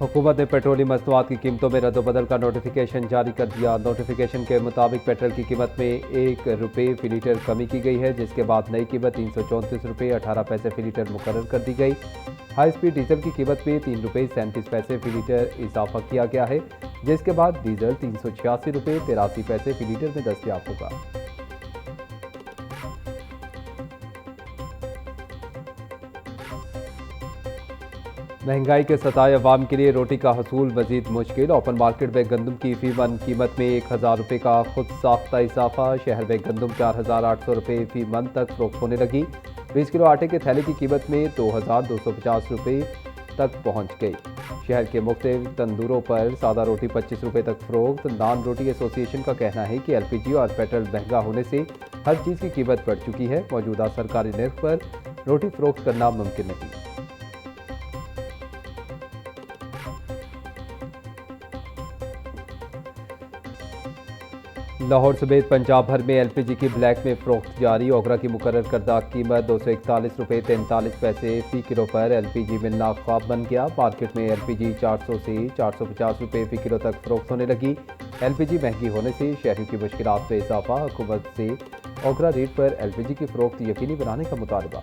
हुकूमत ने पेट्रोलियम मसनूआत की कीमतों में रद्दबदल का नोटिफिकेशन जारी कर दिया। नोटिफिकेशन के मुताबिक पेट्रोल की कीमत में ₹1 फी लीटर कमी की गई है, जिसके बाद नई कीमत ₹334.18 फी लीटर मुकर्रर कर दी गई। हाई स्पीड डीजल की कीमत में ₹3.37 फी लीटर इजाफा किया गया है, जिसके बाद डीजल ₹386.83 फी लीटर में दस्तयाब होगा। महंगाई के सताए अवाम के लिए रोटी का हसूल मजीद मुश्किल। ओपन मार्केट में गंदम की फी मन कीमत में ₹1000 का खुद साख्ता इजाफा। शहर में गंदम ₹4800 फी मन तक फरोख्त होने लगी। 20 किलो आटे के थैले की कीमत में ₹2250 तक पहुंच गई। शहर के मुख्तलिफ तंदूरों पर सादा रोटी ₹25 तक फरोख्त। नान रोटी एसोसिएशन का कहना है कि LPG और पेट्रोल महंगा होने से हर चीज़ की कीमत बढ़ चुकी है। मौजूदा सरकारी निर्ख पर रोटी फरोख्त करना मुमकिन नहीं। लाहौर समेत पंजाब भर में LPG की ब्लैक में फरोख्त जारी। ओगरा की मुकर्रर करदा कीमत ₹241.43 फी किलो पर LPG मिलना ख्वाब बन गया। मार्केट में LPG 400 से ₹450 फी किलो तक फरोख्त होने लगी। LPG महंगी होने से शहरियों की मुश्किलात में इजाफा। हुकूमत से ओगरा रेट पर LPG की फरोख्त यकीनी बनाने का मुतालबा।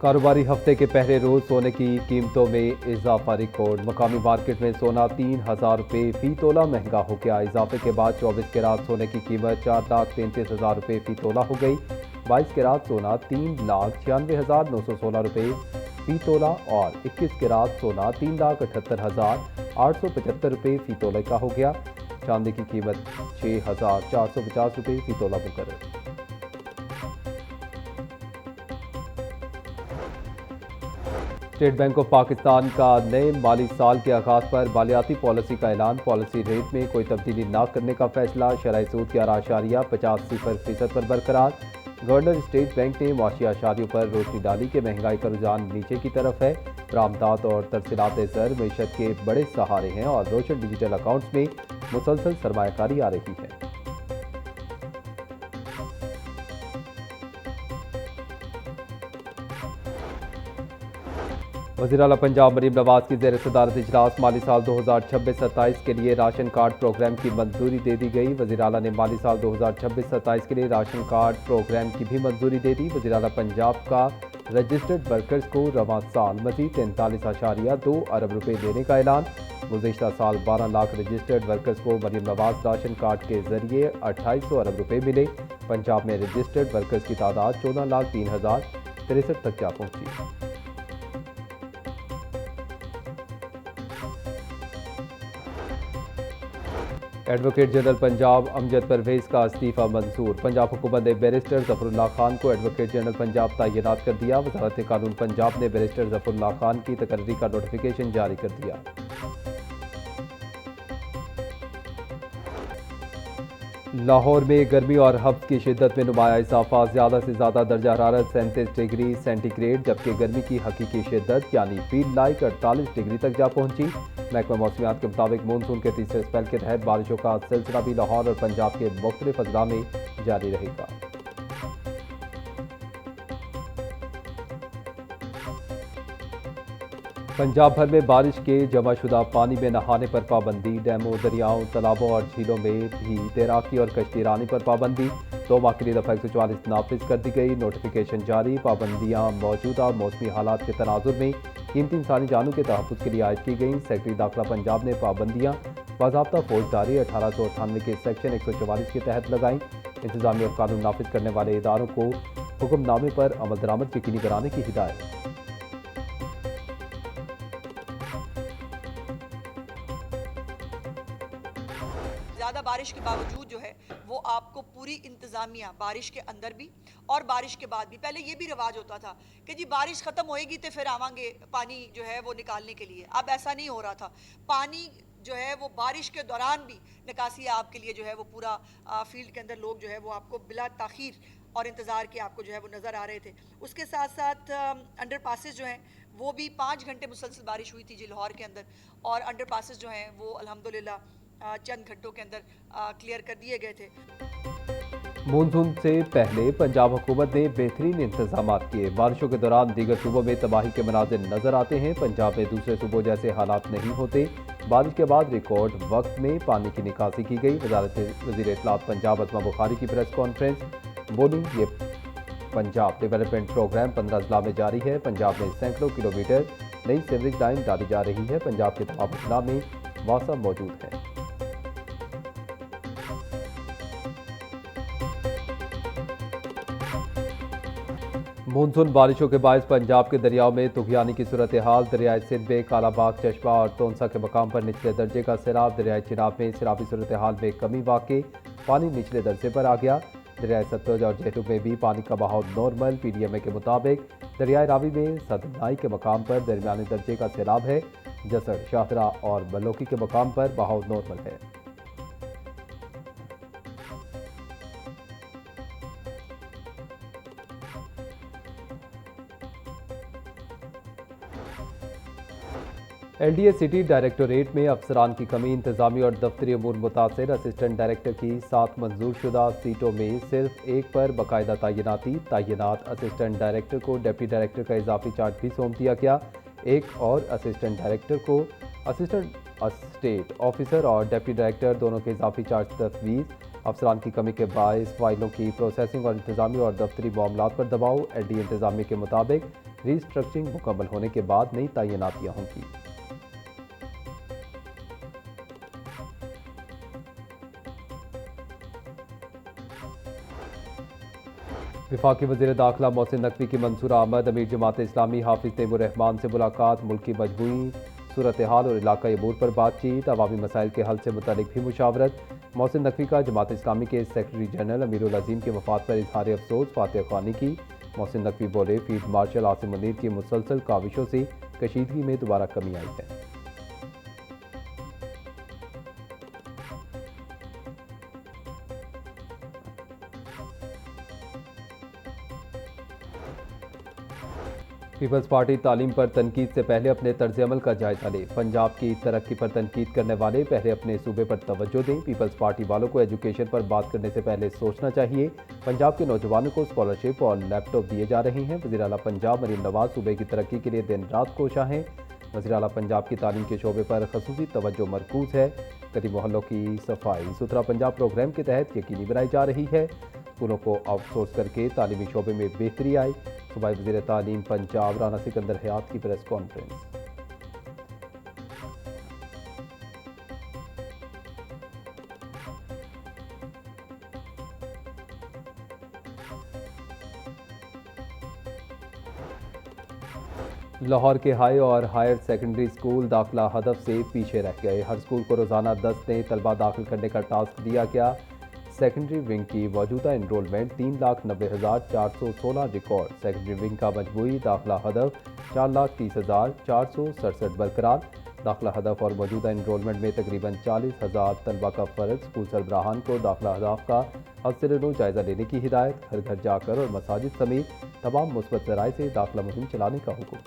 कारोबारी हफ्ते के पहले रोज सोने की कीमतों में इजाफा रिकॉर्ड। मकामी मार्केट में सोना ₹3000 फी तोला महंगा हो गया। इजाफे के बाद 24 कैरात सोने की कीमत ₹4,33,000 फी तोला हो गई। 22 कैरात सोना ₹3,96,916 फी तोला और 21 कैरात सोना ₹3,78,875 फी तोले का हो गया। चांदी की कीमत ₹6,450 फी तोला मुकर्रर। स्टेट बैंक ऑफ पाकिस्तान का नए माली साल के आगाज पर मालियाती पॉलिसी का ऐलान। पॉलिसी रेट में कोई तब्दीली न करने का फैसला। शरह सूद 11.50% पर बरकरार। गवर्नर स्टेट बैंक ने मुआशी आशारियों पर रोशनी डाली कि महंगाई का रुझान नीचे की तरफ है। बरामदात और तरसीलात ज़र मईशत के बड़े सहारे हैं और रोशन डिजिटल अकाउंट्स में मुसलसल सरमायाकारी आ रही है। वज़ीर आला पंजाब मरीम नवाज की ज़ेर सदारत इजलास माली साल 2026-27 के लिए राशन कार्ड प्रोग्राम की मंजूरी दे दी गई। वज़ीर आला ने माली साल 2026-27 के लिए राशन कार्ड प्रोग्राम की भी मंजूरी दे दी। वज़ीर आला पंजाब का रजिस्टर्ड वर्कर्स को रवां साल मज़ीद 43.2 अरब रुपये देने का ऐलान। गुज़िश्ता साल 12 लाख रजिस्टर्ड वर्कर्स को मरीम नवाज राशन कार्ड के जरिए 2800 अरब रुपये मिले। पंजाब में रजिस्टर्ड वर्कर्स की तादाद 14,03,063 तक जा पहुंची। एडवोकेट जनरल पंजाब अमजद परवेज का इस्तीफा मंजूर। पंजाब हुकूमत ने बैरिस्टर जफरुल्लाह खान को एडवोकेट जनरल पंजाब तैनात कर दिया। वजारत कानून पंजाब ने बैरिस्टर जफरुल्लाह खान की तकर्री का नोटिफिकेशन जारी कर दिया। लाहौर में गर्मी और हफ्त की शिद्दत में नुमाया इजाफा। ज़्यादा से ज़्यादा दर्जा हरारत 37 डिग्री सेंटीग्रेड, जबकि गर्मी की हकीकी शिद्दत यानी फील्ड लाइक 48 डिग्री तक जा पहुंची। महकमा मौसमियात के मुताबिक मानसून के तीसरे स्पेल के तहत बारिशों का सिलसिला भी लाहौर और पंजाब के मुख्तलिफ अजला में जारी रहेगा। पंजाब भर में बारिश के जमाशुदा पानी में नहाने पर पाबंदी। डैमों, दरियाओं, तालाबों और झीलों में भी तैराकी और कश्ती रानी पर पाबंदी 2 माह के लिए दफ़ा 144 नाफिज कर दी गई। नोटिफिकेशन जारी। पाबंदियाँ मौजूदा मौसमी हालात के तनाजुर में कीमती इंसानी जानों के तहफ़्फ़ुज़ के लिए आयद की गई। सेक्रेटरी दाखिला पंजाब ने पाबंदियाँ बाज़ाब्ता फौजदारी 1898 के सेक्शन 144 के तहत लगाई। इंतजामी और कानून नाफिज करने वाले इदारों को हुक्मनामे पर अमल दरामद यकीनी बनाने की हिदायत। ज़्यादा बारिश के बावजूद जो है वो आपको पूरी इंतज़ामिया बारिश के अंदर भी और बारिश के बाद भी, पहले ये भी रिवाज होता था कि जी बारिश ख़त्म होएगी तो फिर आवांगे पानी जो है वो निकालने के लिए। अब ऐसा नहीं हो रहा था। पानी जो है वो बारिश के दौरान भी निकासी आपके लिए जो है वो पूरा फील्ड के अंदर लोग जो है वो आपको बिला ताखीर और इंतज़ार के आपको जो है वो नज़र आ रहे थे। उसके साथ साथ अंडर पासेस जो हैं वो भी 5 घंटे मुसलसल बारिश हुई थी जी लाहौर के अंदर, और अंडर पासेस जो हैं वो अल्हम्दुलिल्लाह चंद घंटों के अंदर क्लियर कर दिए गए थे। मानसून से पहले पंजाब हुकूमत ने बेहतरीन इंतजाम किए। बारिशों के दौरान दीगर सूबों में तबाही के मनाजिर नजर आते हैं। पंजाब में दूसरे सूबों जैसे हालात नहीं होते। बारिश के बाद रिकॉर्ड वक्त में पानी की निकासी की गई। वज़ीर इत्तलात पंजाब अज़मा बुखारी की प्रेस कॉन्फ्रेंस बोली, ये पंजाब डेवलपमेंट प्रोग्राम 15 अजला में जारी है। पंजाब में सैकड़ों किलोमीटर नई सीवरेज लाइन डाली जा रही है। पंजाब के तमाम अजला में मौसम मौजूद है। मानसून बारिशों के बायस पंजाब के दरियाओं में तुगयानी की सूरत हाल। दरियाए सिंध में कालाबाग, चश्मा और तोनसा के मकाम पर निचले दर्जे का सैलाब। दरियाए चिनाब में सैलाबी सूरत हाल में कमी वाक़ई, पानी निचले दर्जे पर आ गया। दरियाए सतलुज और जेहलुम में भी पानी का बहाव नॉर्मल। PDMA के मुताबिक दरियाए रावी में सदनाई के मकाम पर दरमियानी दर्जे का सैलाब है। जसड़, शाहदरा और बलोकी के मकाम पर बहाव नॉर्मल है। LDA सिटी डायरेक्टोरेट में अफसरान की कमी, इंतजामी और दफ्तरी अमूर मुतासर। असिस्टेंट डायरेक्टर की 7 मंजूर शुदा सीटों में सिर्फ एक पर बाकायदा तैनाती। तैनात असिस्टेंट डायरेक्टर को डिप्टी डायरेक्टर का इजाफी चार्ज भी सौंप दिया गया। एक और असिस्टेंट डायरेक्टर को असिस्टेंट स्टेट ऑफिसर और डिप्टी डायरेक्टर दोनों के इजाफी चार्ज तफवीज़। अफसरान की कमी के बायस फाइलों की प्रोसेसिंग और इंतजामी और दफ्तरी मामलात पर दबाव। LDA इंतजामी के मुताबिक रीस्ट्रक्चरिंग मुकम्मल होने के बाद नई तैनातियाँ होंगी। वफाकी वज़ीर दाखिला मोहसिन नकवी की मंसूर आमद। अमीर जमात इस्लामी हाफिज तैमूर रहमान से मुलाकात। मुल्क की मजमूई सूरत हाल और इलाकाई अमूर पर बातचीत। अवामी मसाइल के हल से मुतल्लिक भी मुशावरत। मोहसिन नकवी का जमात इस्लामी के सेक्रेटरी जनरल अमीरुल अजीम के वफात पर इजहार अफसोस, फातिहा ख्वानी की। मोहसिन नकवी बोले, फील्ड मार्शल आसिम मुनीर की मुसलसल काविशों से कशीदगी में दोबारा कमी आई है। पीपल्स पार्टी तालीम पर तनकीद से पहले अपने तर्ज अमल का जायजा ले। पंजाब की तरक्की पर तनकीद करने वाले पहले अपने सूबे पर तवज्जो दें। पीपल्स पार्टी वालों को एजुकेशन पर बात करने से पहले सोचना चाहिए। पंजाब के नौजवानों को स्कॉलरशिप और लैपटॉप दिए जा रहे हैं। वज़ीर आला पंजाब मरीम नवाज सूबे की तरक्की के लिए दिन रात कोशा हैं। वज़ीर आला पंजाब की तालीम के शोबे पर खसूसी तवज्जो मरकूज है। गली मोहल्लों की सफाई सुथरा पंजाब प्रोग्राम के तहत यकीनी बनाई जा रही है। स्कूलों को आउटसोर्स करके तालीमी शोबे में बेहतरी आई। सूबाई वज़ीर तालीम पंजाब राना सिकंदर हयात की प्रेस कॉन्फ्रेंस। लाहौर के हाई और हायर सेकेंडरी स्कूल दाखिला हदफ से पीछे रह गए। हर स्कूल को रोज़ाना 10 नए तलबा दाखिल करने का टास्क दिया गया। सेकेंडरी विंग की मौजूदा इनरोलमेंट 3,90,416 रिकॉर्ड। सेकेंडरी विंग का मजमूई दाखिला हदफ 4,30,467 बरकरार। दाखिला हदफ और मौजूदा इनरोलमेंट में तकरीबन 40,000 तलबा का फ़र्क। स्कूल सरबराहान को दाखिला हदफ का हद जायज़ा लेने की हिदायत। घर घर जाकर और मसाजिद समेत तमाम मुस्बत ज़राए से दाखिला मुहिम चलाने का हुक्म।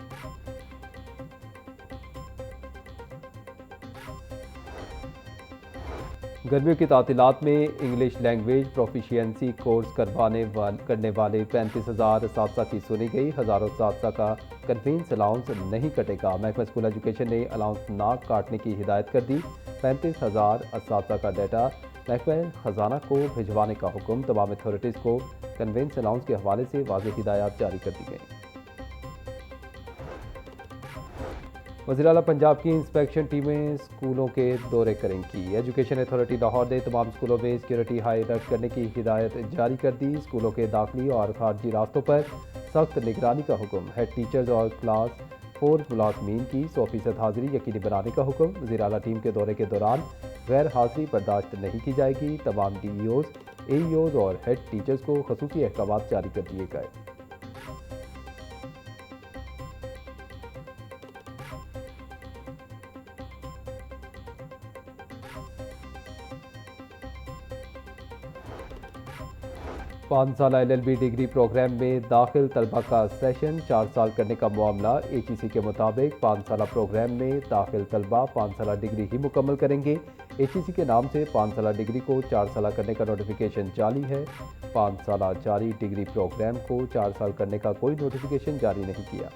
गर्मियों की तातीलात में इंग्लिश लैंग्वेज प्रोफिशिएंसी कोर्स करने वाले 35,000 साथसा की सुनी गई। हज़ारों साथसा का कन्वींस अलाउंस नहीं कटेगा। महकमा स्कूल एजुकेशन ने अलाउंस ना काटने की हिदायत कर दी। 35,000 साथसा का डाटा महकमा खजाना को भिजवाने का हुक्म। तमाम अथॉरिटीज़ को कन्वेंस अलाउंस के हवाले से वाज़ेह हिदायत जारी कर दी गई। वज़ीर आला पंजाब की इंस्पेक्शन टीमें स्कूलों के दौरे करेंगी। एजुकेशन अथॉरिटी लाहौर ने तमाम स्कूलों में सिक्योरिटी हाई अलर्ट करने की हिदायत जारी कर दी। स्कूलों के दाखिली और खारजी रास्तों पर सख्त निगरानी का हुक्म। हेड टीचर्स और क्लास 4 मुलाजमीन की 100% हाजिरी यकीनी बनाने का हुक्म। वज़ीर आला टीम के दौरे के दौरान गैर हाजिरी बर्दाश्त नहीं की जाएगी। तमाम DEOs, AEOs और हेड टीचर्स को खसूसी अहकाम जारी कर दिए गए। 5 साल LLB डिग्री प्रोग्राम में दाखिल तलबा का सेशन 4 साल करने का मामला। HEC के मुताबिक 5 साल प्रोग्राम में दाखिल तलबा 5 साल डिग्री ही मुकम्मल करेंगे। HEC के नाम से 5 साल डिग्री को 4 साल करने का नोटिफिकेशन जारी है। 5 साल जारी डिग्री प्रोग्राम को 4 साल करने का कोई नोटिफिकेशन जारी नहीं किया।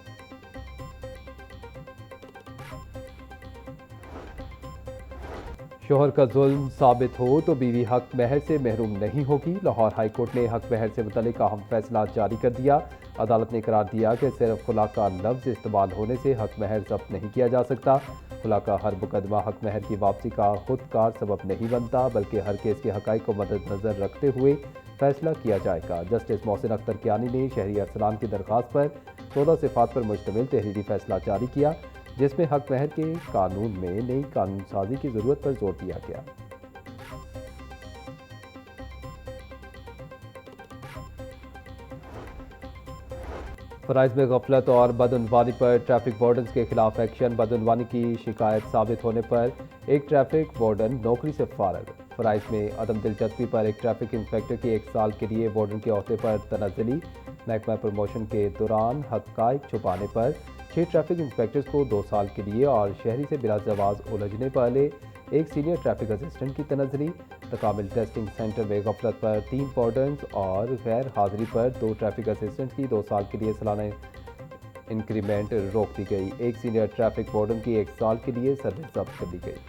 शोहर का जुल्म साबित हो तो बीवी हक महर से महरूम नहीं होगी। लाहौर हाई कोर्ट ने हक महर से मुतल्लिक अहम फैसला जारी कर दिया। अदालत ने करार दिया कि सिर्फ खुला का लफ्ज़ इस्तेमाल होने से हक महर जब्त नहीं किया जा सकता। खुला का हर मुकदमा हक महर की वापसी का खुदकार सबब नहीं बनता, बल्कि हर केस के हक़ाइक़ को मद्देनज़र रखते हुए फैसला किया जाएगा। जस्टिस मोहसिन अख्तर कियानी ने शहरी अरसलान की दरख्वास्त पर 14 सिफात पर मुश्तमिल तहरीरी फैसला जारी किया, जिसमें हक महर के कानून में नई कानून साजी की ज़रूरत पर जोर दिया गया। फ़राइज़ में गफलत और बदउनवानी पर ट्रैफिक वार्डन्स के खिलाफ एक्शन। बदउनवानी की शिकायत साबित होने पर एक ट्रैफिक वार्डन नौकरी से फारग। फ़राइज़ में अदम दिलचस्पी पर एक ट्रैफिक इंस्पेक्टर की 1 साल के लिए वार्डन के अहदे पर तनज़्ज़ुली। महकमा प्रमोशन के दौरान हक़ाइक़ छुपाने पर 6 ट्रैफिक इंस्पेक्टर्स को 2 साल के लिए और शहरी से बिला जवाज़ उलझने वाले एक सीनियर ट्रैफिक असिस्टेंट की तनज़्ज़ुली। तकामिल टेस्टिंग सेंटर में गफलत पर 3 वार्डन्स और गैर हाज़िरी पर 2 ट्रैफिक असिस्टेंट की 2 साल के लिए सालाना इंक्रीमेंट रोक दी गई। एक सीनियर ट्रैफिक वार्डन की 1 साल के लिए सर्विस जब्त कर दी गई।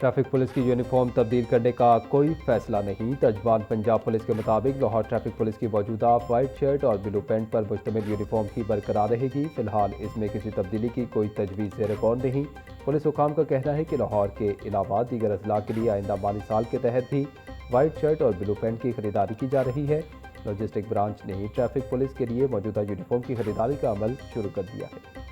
ट्रैफिक पुलिस की यूनिफॉर्म तब्दील करने का कोई फैसला नहीं। तर्जमान पंजाब पुलिस के मुताबिक लाहौर ट्रैफिक पुलिस की मौजूदा वाइट शर्ट और ब्लू पैंट पर मुश्तमिल यूनिफॉर्म ही बरकरार रहेगी। फिलहाल इसमें किसी तब्दीली की कोई तजवीज़ ज़ेर गौर नहीं। पुलिस हुकाम का कहना है कि लाहौर के अलावा दीगर अजला के लिए आइंदा माली साल के तहत भी वाइट शर्ट और ब्लू पैंट की खरीदारी की जा रही है। लॉजिस्टिक ब्रांच ने ट्रैफिक पुलिस के लिए मौजूदा यूनिफॉर्म की खरीदारी का अमल शुरू कर दिया है।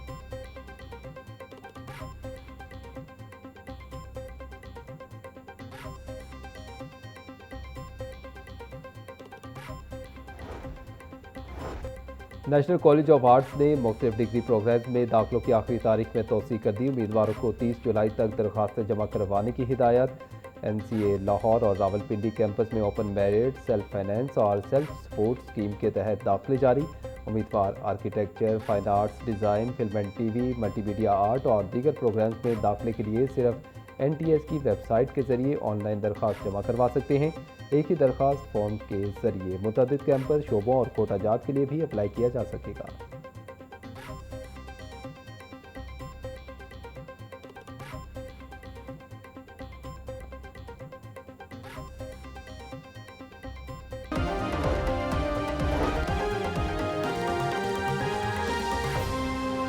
नेशनल कॉलेज ऑफ आर्ट्स ने मुख्तलिफ डिग्री प्रोग्राम में दाखिलों की आखिरी तारीख में तोसी कर दी। उम्मीदवारों को 30 जुलाई तक दरख्वास्तें जमा करवाने की हिदायत। NCA लाहौर और रावलपिंडी कैंपस में ओपन मेरिट, सेल्फ फाइनेंस और सेल्फ सपोर्ट स्कीम के तहत दाखिले जारी। उम्मीदवार architecture, fine arts, design, film and TV, multimedia art और दीगर प्रोग्राम्स में दाखिले के लिए सिर्फ NTS की वेबसाइट के जरिए ऑनलाइन दरख्वास्त जमा करवा सकते हैं। एक ही दरख्वास्त फॉर्म के जरिए मुतअद्दिद कैंपस, शोबों और कोटा जात के लिए भी अप्लाई किया जा सकेगा।